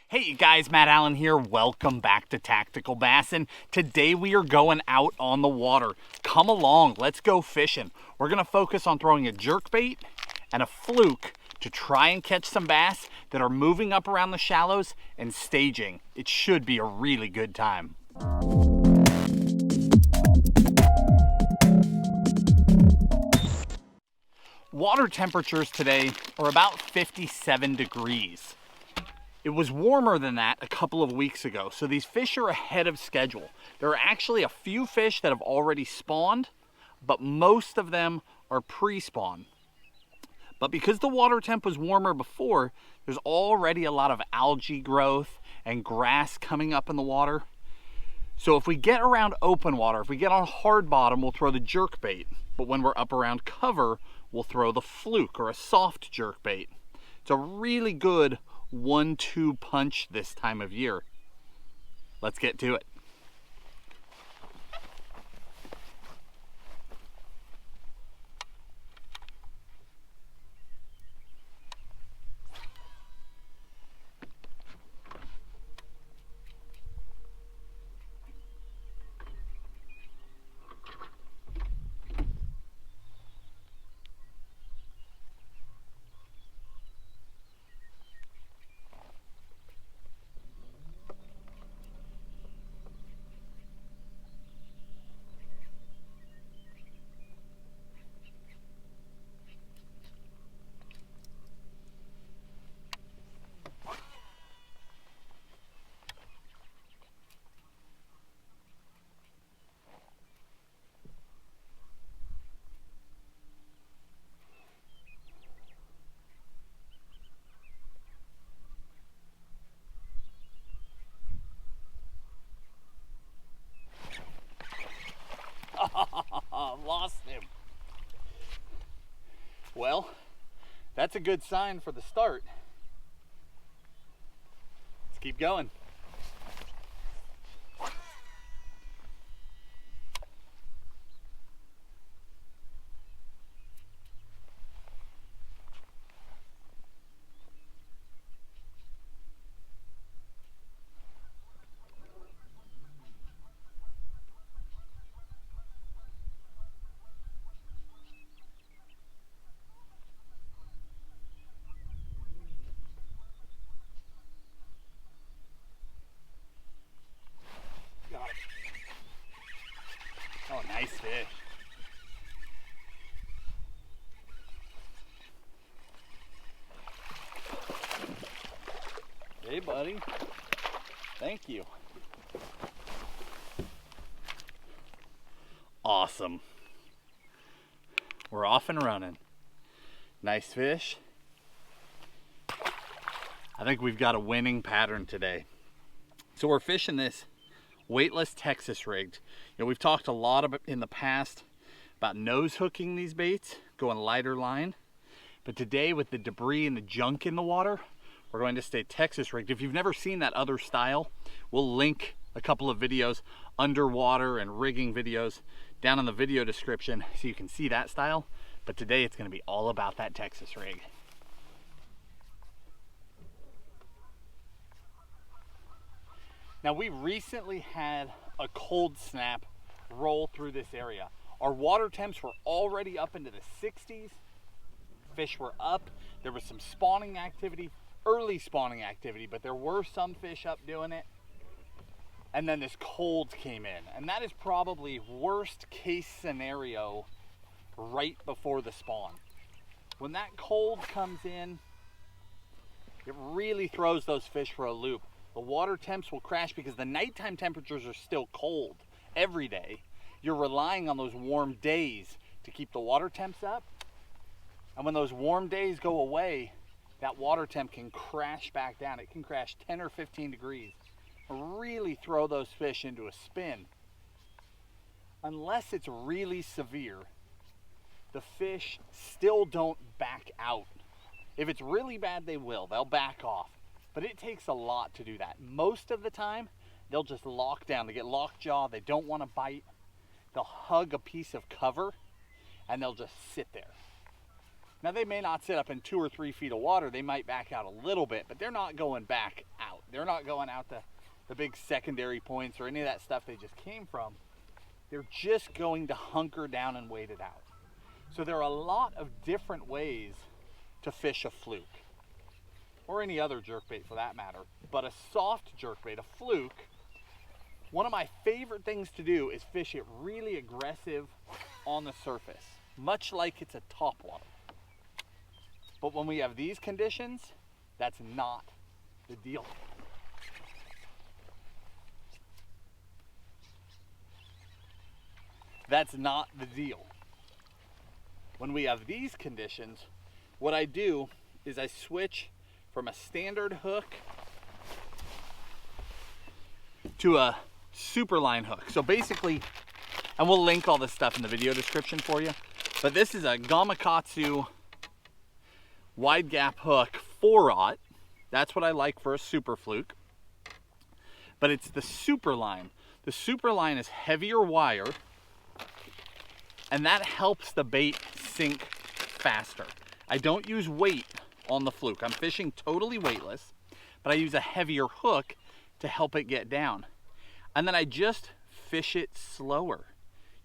Hey you guys, Matt Allen here. Welcome back to Tactical Bassin. Today we are going out on the water. Come along, let's go fishing. We're gonna focus on throwing a jerkbait and a fluke to try and catch some bass that are moving up around the shallows and staging. It should be a really good time. Water temperatures today are about 57 degrees. It was warmer than that a couple of weeks ago, so these fish are ahead of schedule. There are actually a few fish that have already spawned, but most of them are pre-spawn. But because the water temp was warmer before, there's already a lot of algae growth and grass coming up in the water. So if we get around open water, if we get on hard bottom, we'll throw the jerkbait. But when we're up around cover, we'll throw the fluke or a soft jerkbait. It's a really good 1-2 punch this time of year. Let's get to it. Lost him. Well, that's a good sign for the start. Let's keep going. Oh, nice fish. Hey, buddy. Thank you. Awesome. We're off and running. Nice fish. I think we've got a winning pattern today. So we're fishing this weightless Texas rigged. You know, we've talked a lot about in the past about nose hooking these baits, going lighter line. But today, with the debris and the junk in the water, we're going to stay Texas rigged. If you've never seen that other style, we'll link a couple of videos, underwater and rigging videos, down in the video description so you can see that style. But today it's going to be all about that Texas rig. Now, we recently had a cold snap roll through this area. Our water temps were already up into the 60s. Fish were up. There was some spawning activity, early spawning activity, but there were some fish up doing it. And then this cold came in. And that is probably worst case scenario right before the spawn. When that cold comes in, it really throws those fish for a loop. The water temps will crash because the nighttime temperatures are still cold every day. You're relying on those warm days to keep the water temps up. And when those warm days go away, that water temp can crash back down. It can crash 10 or 15 degrees. Really throw those fish into a spin. Unless it's really severe, the fish still don't back out. If it's really bad, they will. They'll back off. But it takes a lot to do that. Most of the time, they'll just lock down. They get lockjaw. They don't want to bite. They'll hug a piece of cover, and they'll just sit there. Now, they may not sit up in 2 or 3 feet of water. They might back out a little bit, but they're not going back out. They're not going out to the big secondary points or any of that stuff they just came from. They're just going to hunker down and wait it out. So there are a lot of different ways to fish a fluke, or any other jerkbait for that matter. But a soft jerkbait, a fluke, one of my favorite things to do is fish it really aggressive on the surface, much like it's a topwater. But when we have these conditions, that's not the deal. That's not the deal. When we have these conditions, what I do is I switch from a standard hook to a super line hook. So basically, and we'll link all this stuff in the video description for you, but this is a Gamakatsu wide gap hook 4/0. That's what I like for a super fluke. But it's the super line. The super line is heavier wire, and that helps the bait sink faster. I don't use weight on the fluke. I'm fishing totally weightless, but I use a heavier hook to help it get down. And then I just fish it slower.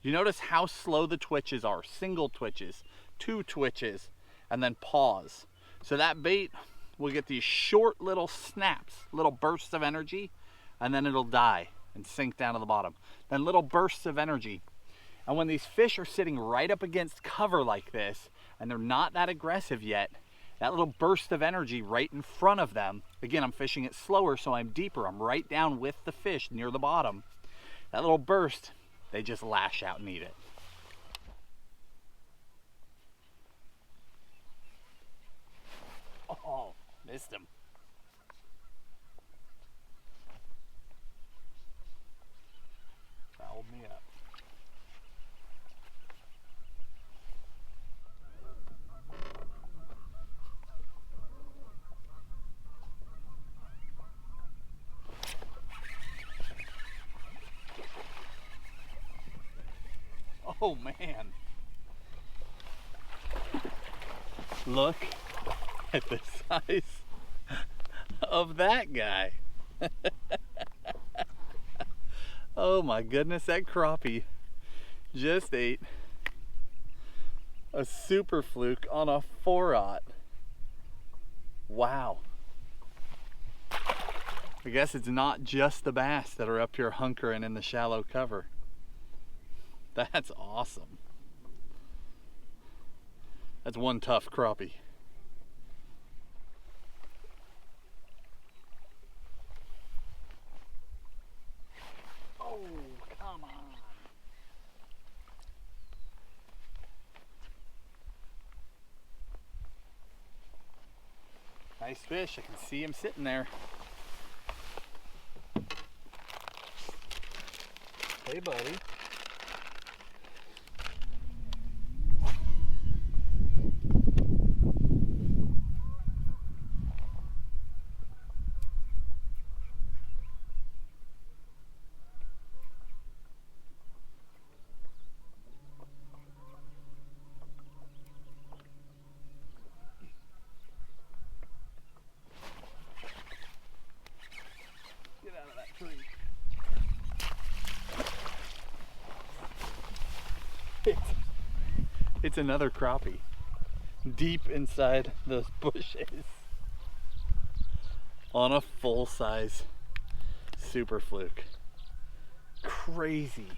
You notice how slow the twitches are. Single twitches, 2 twitches, and then pause. So that bait will get these short little snaps, little bursts of energy, and then it'll die and sink down to the bottom. Then little bursts of energy. And when these fish are sitting right up against cover like this, and they're not that aggressive yet, that little burst of energy right in front of them, again, I'm fishing it slower, so I'm deeper. I'm right down with the fish near the bottom. That little burst, they just lash out and eat it. Oh, missed him. Fouled me up. Oh man. Look at the size of that guy. Oh my goodness, that crappie just ate a super fluke on a 4/0. Wow. I guess it's not just the bass that are up here hunkering in the shallow cover. That's awesome. That's one tough crappie. Oh, come on. Nice fish. I can see him sitting there. Hey, buddy. Get out of that tree. It's another crappie deep inside those bushes on a full-size super fluke. Crazy.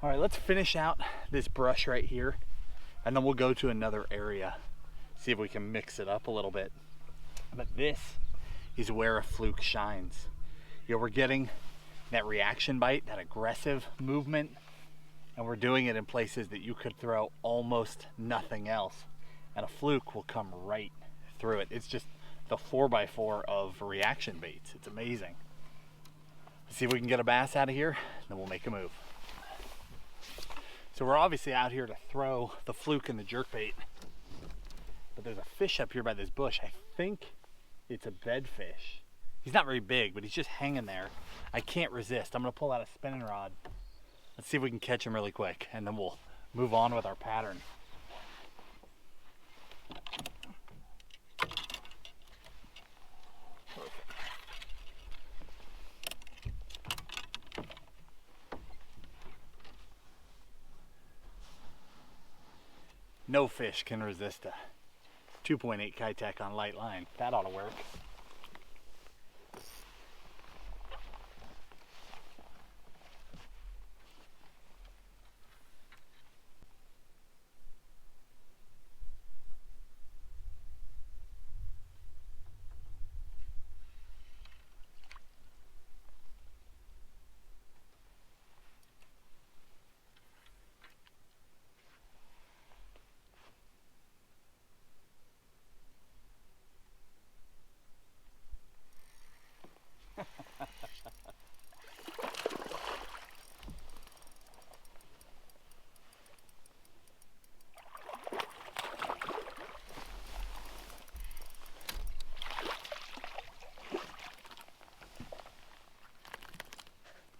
All right, let's finish out this brush right here, and then we'll go to another area, see if we can mix it up a little bit. But this is where a fluke shines. You know, we're getting that reaction bite, that aggressive movement, and we're doing it in places that you could throw almost nothing else, and a fluke will come right through it. It's just the 4x4 of reaction baits. It's amazing. Let's see if we can get a bass out of here, then we'll make a move. So we're obviously out here to throw the fluke and the jerkbait, but there's a fish up here by this bush. I think it's a bedfish. He's not very big, but he's just hanging there. I can't resist. I'm gonna pull out a spinning rod. Let's see if we can catch him really quick, and then we'll move on with our pattern. Perfect. No fish can resist a 2.8 Kitech on light line. That ought to work.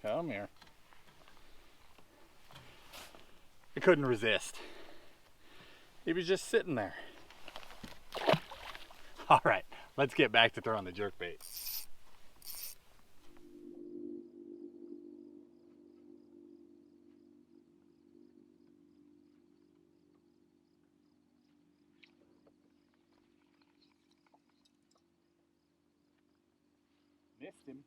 Come here. I couldn't resist. He was just sitting there. All right, let's get back to throwing the jerkbait. Missed him.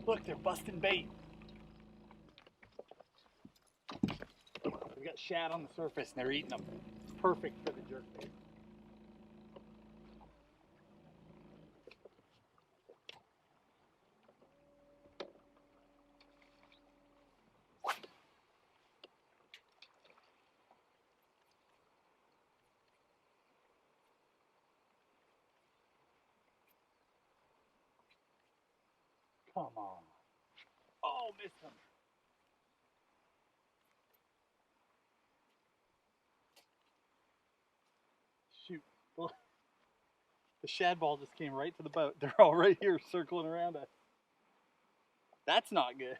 Look, they're busting bait. We got shad on the surface and they're eating them. Perfect for the jerkbait. Come on. Oh, missed him. Shoot. The shad ball just came right to the boat. They're all right here circling around us. That's not good.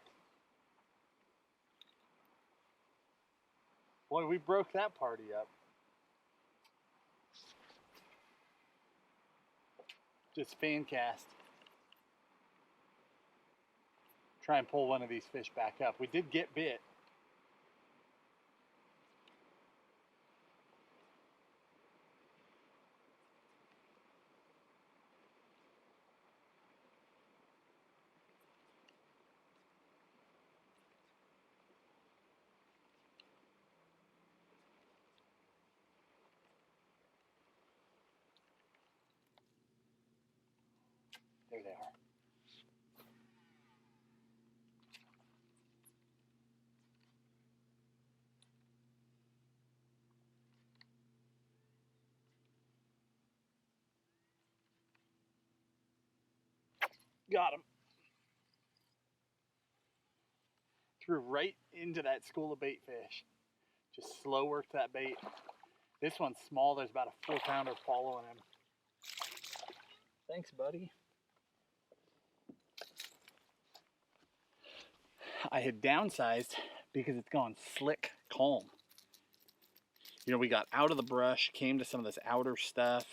Boy, we broke that party up. Just fan cast. Try and pull one of these fish back up. We did get bit. There they are. Got him. Threw right into that school of bait fish. Just slow worked that bait. This one's small. There's about a 4-pounder following him. Thanks, buddy. I had downsized because it's gone slick calm. You know, we got out of the brush, came to some of this outer stuff.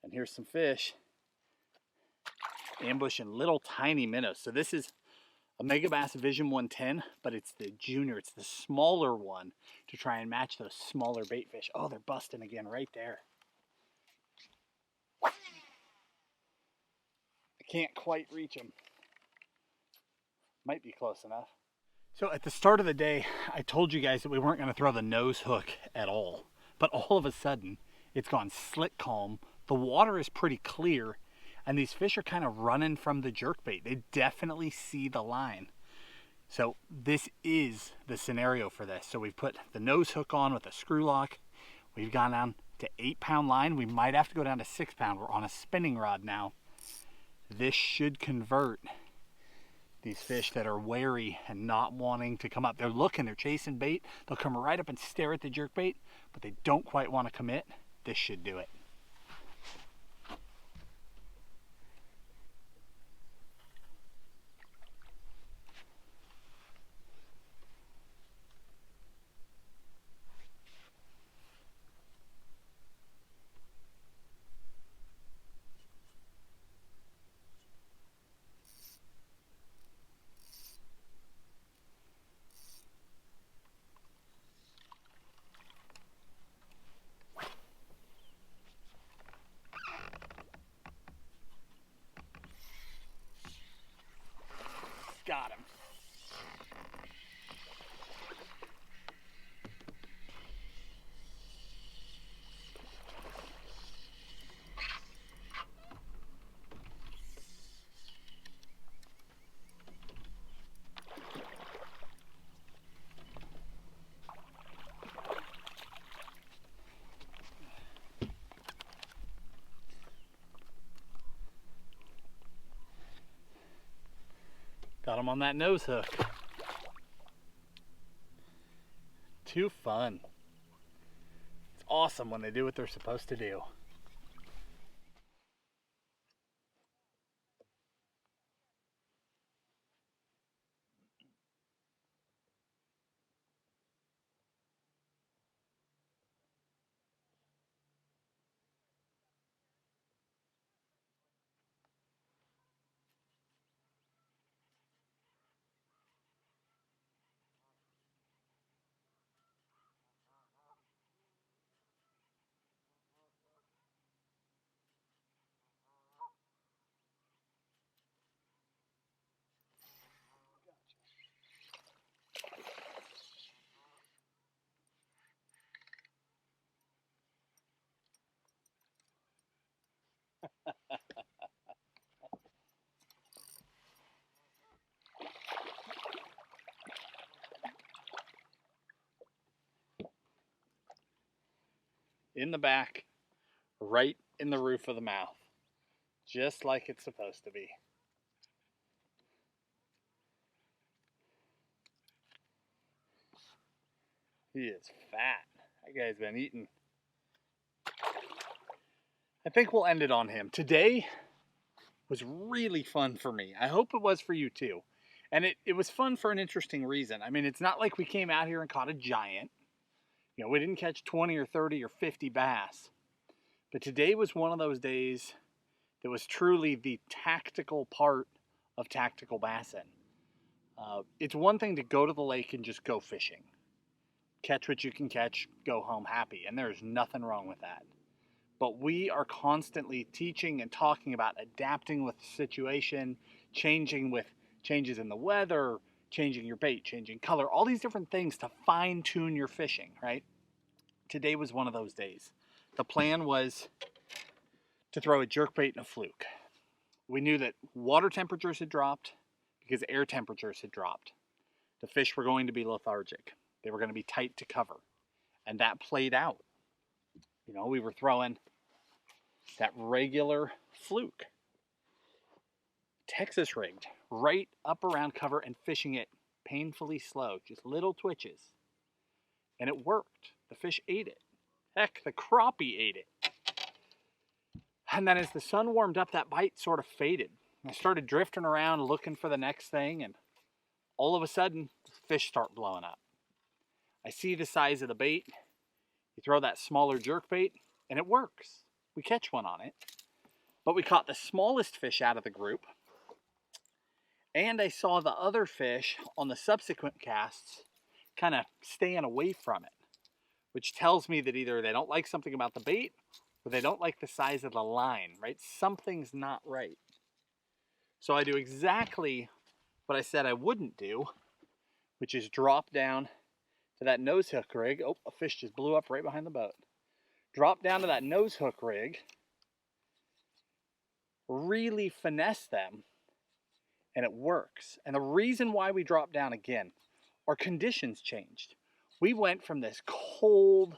And here's some fish ambushing little tiny minnows. So this is a Megabass Vision 110, but it's the junior, it's the smaller one to try and match those smaller bait fish. Oh, they're busting again right there. I can't quite reach them. Might be close enough. So at the start of the day, I told you guys that we weren't going to throw the nose hook at all. But all of a sudden, it's gone slick calm. The water is pretty clear, and these fish are kind of running from the jerkbait. They definitely see the line. So this is the scenario for this. So we've put the nose hook on with a screw lock. We've gone down to 8-pound line. We might have to go down to 6-pound. We're on a spinning rod now. This should convert these fish that are wary and not wanting to come up. They're looking, they're chasing bait. They'll come right up and stare at the jerkbait, but they don't quite want to commit. This should do it. Got him on that nose hook. Too fun. It's awesome when they do what they're supposed to do. In the back, right in the roof of the mouth, just like it's supposed to be. He is fat. That guy's been eating. I think we'll end it on him. Today was really fun for me. I hope it was for you too. And it was fun for an interesting reason. I mean, it's not like we came out here and caught a giant. You know, we didn't catch 20 or 30 or 50 bass. But today was one of those days that was truly the tactical part of TacticalBassin. It's one thing to go to the lake and just go fishing. Catch what you can catch, go home happy. And there's nothing wrong with that. But we are constantly teaching and talking about adapting with the situation, changing with changes in the weather, changing your bait, changing color, all these different things to fine tune your fishing, right? Today was one of those days. The plan was to throw a jerkbait and a fluke. We knew that water temperatures had dropped because air temperatures had dropped. The fish were going to be lethargic. They were going to be tight to cover. And that played out. You know, we were throwing that regular fluke, Texas rigged, right up around cover and fishing it painfully slow, just little twitches. And it worked. The fish ate it. Heck, the crappie ate it. And then as the sun warmed up, that bite sort of faded. I started drifting around looking for the next thing, and all of a sudden, the fish start blowing up. I see the size of the bait. You throw that smaller jerkbait, and it works. We catch one on it. But we caught the smallest fish out of the group. And I saw the other fish on the subsequent casts kind of staying away from it, which tells me that either they don't like something about the bait or they don't like the size of the line, right? Something's not right. So I do exactly what I said I wouldn't do, which is drop down to that nose hook rig. Oh, a fish just blew up right behind the boat. Drop down to that nose hook rig, really finesse them, and it works. And the reason why we dropped down again, our conditions changed. We went from this cold,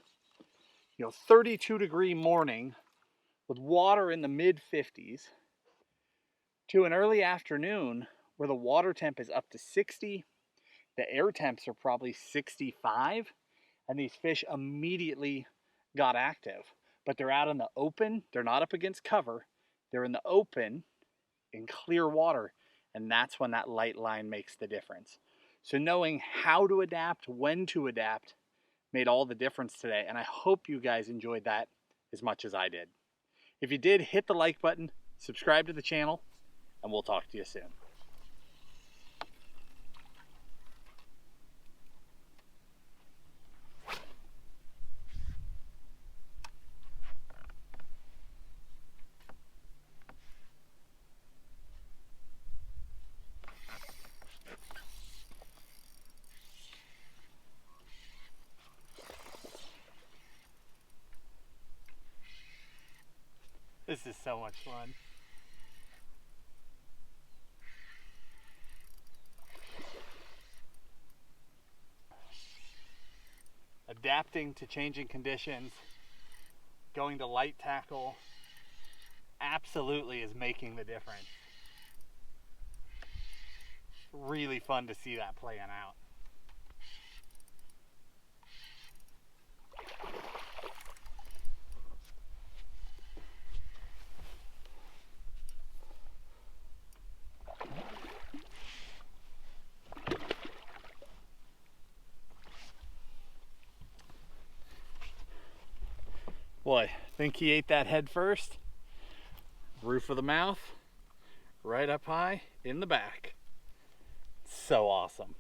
32-degree morning with water in the mid-50s to an early afternoon where the water temp is up to 60, the air temps are probably 65, and these fish immediately got active. But they're out in the open, they're not up against cover, they're in the open in clear water, and that's when that light line makes the difference. So knowing how to adapt, when to adapt, made all the difference today, and I hope you guys enjoyed that as much as I did. If you did, hit the like button, subscribe to the channel, and we'll talk to you soon. This is so much fun. Adapting to changing conditions, going to light tackle, absolutely is making the difference. really fun to see that playing out. Boy, think he ate that head first. Roof of the mouth, right up high in the back. So awesome.